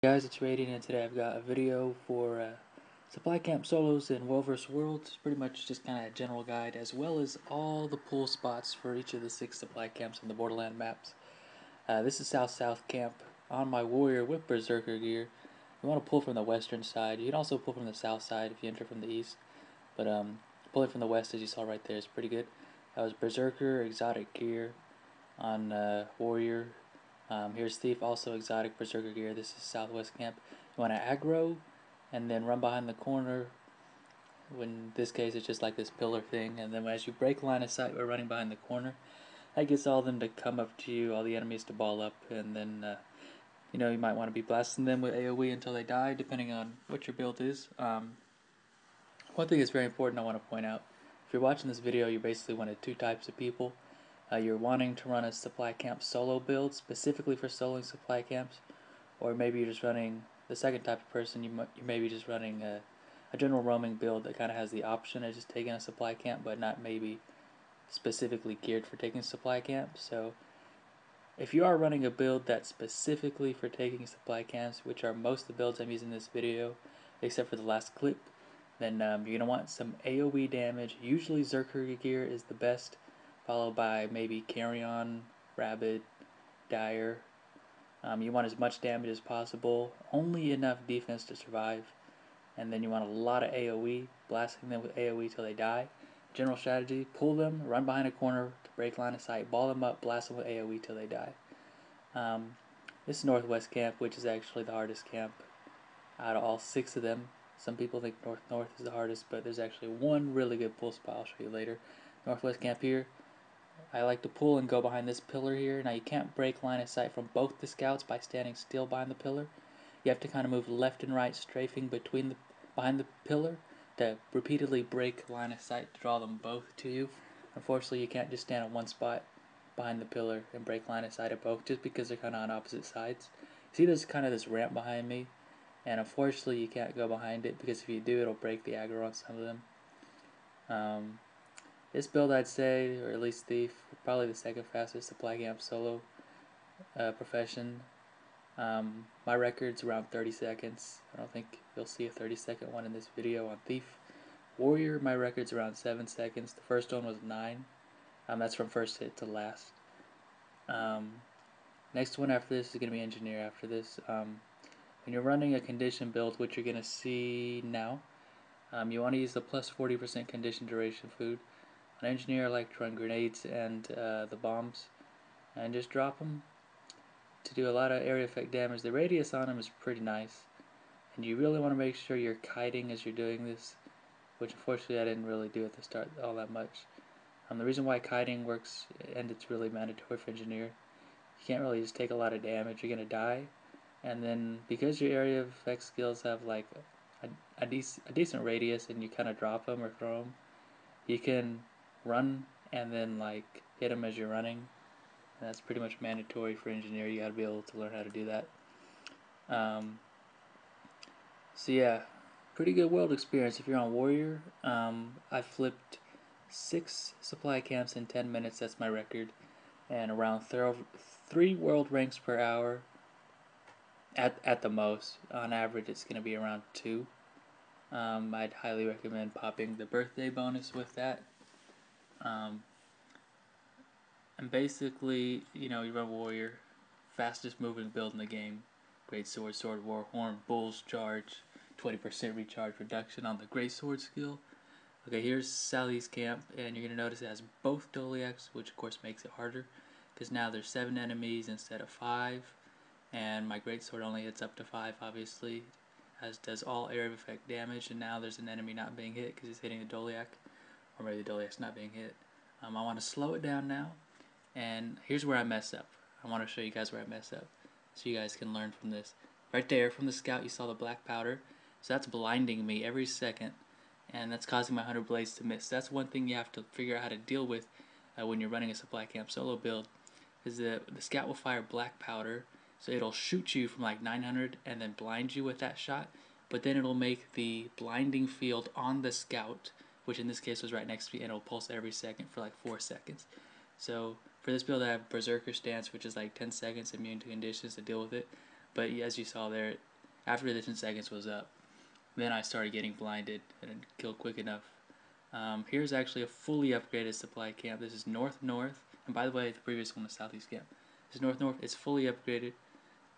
Guys, it's Radiant, and today I've got a video for supply camp solos in World vs. World. It's pretty much just kind of a general guide, as well as all the pull spots for each of the 6 supply camps in the Borderland maps. This is South-South camp on my warrior with Berserker gear. You want to pull from the western side. You can also pull from the south side if you enter from the east, but pulling from the west, as you saw right there, is pretty good. That was Berserker exotic gear on warrior. Here's Thief, also exotic Berserker gear. This is Southwest camp. You want to aggro and then run behind the corner. In this case, it's just like this pillar thing. And then as you break line of sight by running behind the corner, that gets all of them to come up to you, all the enemies to ball up. And then, you might want to be blasting them with AoE until they die, depending on what your build is. One thing that's very important I want to point out. If you're watching this video, you're basically one of 2 types of people. You're wanting to run a supply camp solo build specifically for soloing supply camps, or maybe you're just running the second type of person. You may be just running a general roaming build that kind of has the option of just taking a supply camp, but not maybe specifically geared for taking supply camp. So if you are running a build that's specifically for taking supply camps, which are most of the builds I'm using in this video, except for the last clip, then you're going to want some AoE damage. Usually Zerker gear is the best, followed by maybe Carrion, Rabid, Dire. You want as much damage as possible, only enough defense to survive, and then you want a lot of AoE, blasting them with AoE till they die. General strategy, pull them, run behind a corner to break line of sight, ball them up, blast them with AoE till they die. This is Northwest camp, which is actually the hardest camp out of all 6 of them. Some people think North is the hardest, but there's actually one really good pull spot I'll show you later. Northwest camp here. I like to pull and go behind this pillar here. Now you can't break line of sight from both the scouts by standing still behind the pillar. You have to kind of move left and right, strafing behind the pillar to repeatedly break line of sight to draw them both to you. Unfortunately, you can't just stand on one spot behind the pillar and break line of sight of both, just because they're kind of on opposite sides. See, there's kind of this ramp behind me, and unfortunately you can't go behind it, because if you do, it'll break the aggro on some of them. This build, I'd say, or at least Thief, probably the second fastest supply camp solo profession. My record's around 30 seconds. I don't think you'll see a 30-second one in this video on Thief. Warrior, my record's around 7 seconds. The first one was 9. That's from first hit to last. Next one after this is going to be Engineer after this. When you're running a condition build, which you're going to see now, you want to use the plus 40% condition duration food. On Engineer, I like to run grenades and the bombs, and just drop them to do a lot of area effect damage. The radius on them is pretty nice, and you really want to make sure you're kiting as you're doing this, which unfortunately I didn't really do at the start all that much. The reason why kiting works, and it's really mandatory for Engineer, you can't really just take a lot of damage, you're going to die, and then because your area effect skills have like a decent radius and you kind of drop them or throw them, you can run and then like hit them as you're running, and that's pretty much mandatory for Engineer. You got to be able to learn how to do that. So yeah, pretty good world experience if you're on Warrior. I flipped 6 supply camps in 10 minutes, that's my record, and around 3 world ranks per hour at the most. On average it's going to be around 2. I'd highly recommend popping the birthday bonus with that. And basically, you run Warrior, fastest moving build in the game. Great Sword, Sword, Warhorn, Bull's Charge, 20% recharge reduction on the Great Sword skill. Okay, here's Sally's camp, and you're going to notice it has both Doliacs, which of course makes it harder, because now there's 7 enemies instead of 5, and my Great Sword only hits up to 5, obviously, as does all area effect damage, and now there's an enemy not being hit because he's hitting a Doliac, or maybe the Doliac's not being hit. I want to slow it down now, and here's where I mess up. I want to show you guys where I mess up, so you guys can learn from this. Right there, from the scout, you saw the black powder, so that's blinding me every second, and that's causing my 100 blades to miss. That's one thing you have to figure out how to deal with when you're running a supply camp solo build, is that the scout will fire black powder, so it'll shoot you from like 900 and then blind you with that shot, but then it'll make the blinding field on the scout, which in this case was right next to me, and it'll pulse every second for like 4 seconds. So for this build I have Berserker stance, which is like 10 seconds immune to conditions to deal with it, but as you saw there, After the 10 seconds was up, then I started getting blinded and didn't kill quick enough. Here's actually a fully upgraded supply camp. This is North-North, and by the way, the previous one was Southeast camp. This is North-North. It's fully upgraded.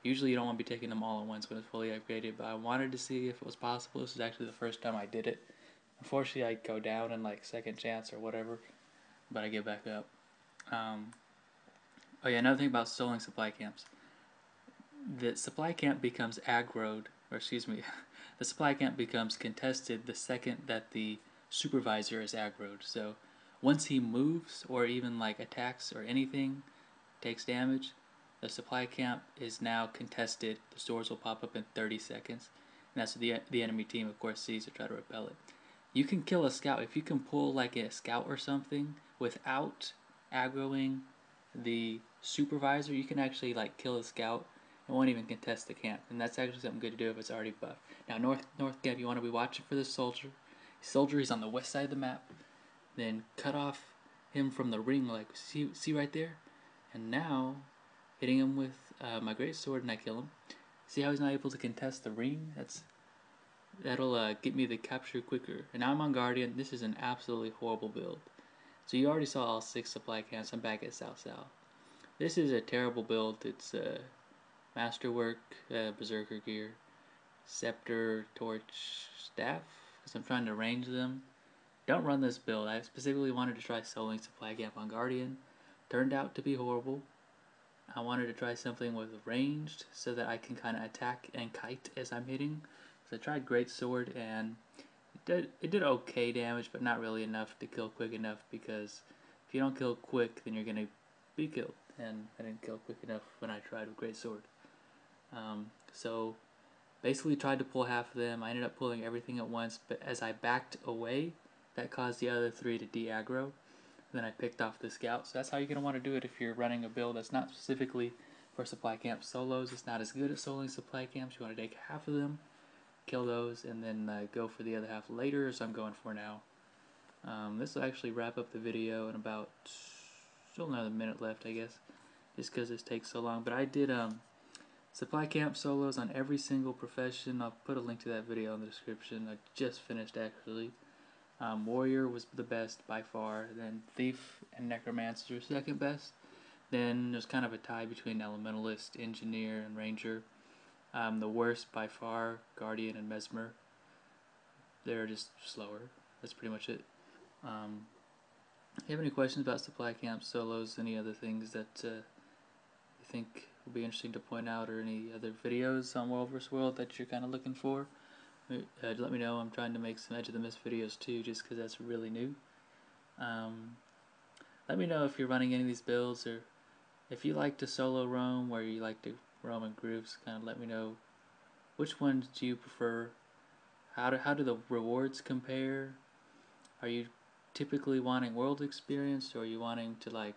Usually you don't want to be taking them all at once when it's fully upgraded, but I wanted to see if it was possible. This was actually the first time I did it. Unfortunately, I go down in like second chance or whatever, but I get back up. Oh yeah, another thing about soloing supply camps. The supply camp becomes aggroed, or excuse me, the supply camp becomes contested the second that the supervisor is aggroed. So once he moves or even like attacks or anything, takes damage, the supply camp is now contested. The stores will pop up in 30 seconds, and that's what the enemy team, of course, sees to try to repel it. You can kill a scout if you can pull like a scout or something without aggroing the supervisor. You can actually like kill a scout and won't even contest the camp, and that's actually something good to do if it's already buffed. Now north camp, you want to be watching for this soldier. Soldier is on the west side of the map. Then cut off him from the ring, like see right there, and now hitting him with my great sword, and I kill him. See how he's not able to contest the ring? That'll get me the capture quicker. And now I'm on Guardian. This is an absolutely horrible build. So you already saw all 6 supply camps. I'm back at South. This is a terrible build. It's Masterwork, Berserker gear, Scepter, Torch, Staff, because I'm trying to range them. Don't run this build. I specifically wanted to try soloing supply camp on Guardian. Turned out to be horrible. I wanted to try something with ranged so that I can kind of attack and kite as I'm hitting. So I tried Great Sword, and it did okay damage, but not really enough to kill quick enough, because if you don't kill quick, then you're going to be killed. And I didn't kill quick enough when I tried with Great Sword. So basically tried to pull half of them. I ended up pulling everything at once, but as I backed away, that caused the other 3 to de-aggro. Then I picked off the scout. So that's how you're going to want to do it if you're running a build that's not specifically for supply camp solos. It's not as good at soloing supply camps. You want to take half of them, kill those, and then go for the other half later, as I'm going for now. This will actually wrap up the video in about still another minute left, I guess, just because this takes so long. But I did supply camp solos on every single profession. I'll put a link to that video in the description. I just finished actually. Warrior was the best by far. Then Thief and Necromancer were second best. Then there's kind of a tie between Elementalist, Engineer, and Ranger. The worst by far, Guardian and Mesmer. They're just slower. That's pretty much it. If you have any questions about supply camp solos, any other things that you think will be interesting to point out, or any other videos on World vs. World that you're kind of looking for, let me know. I'm trying to make some Edge of the Mist videos too, just because that's really new. Let me know if you're running any of these builds, or if you like to solo roam, or you like to roam in groups. Kind of let me know which ones do you prefer. How do the rewards compare? Are you typically wanting world experience, or are you wanting to like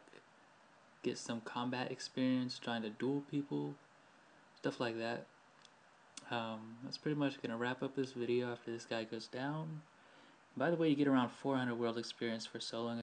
get some combat experience, trying to duel people, stuff like that. That's pretty much gonna wrap up this video after this guy goes down. By the way, you get around 400 world experience for soloing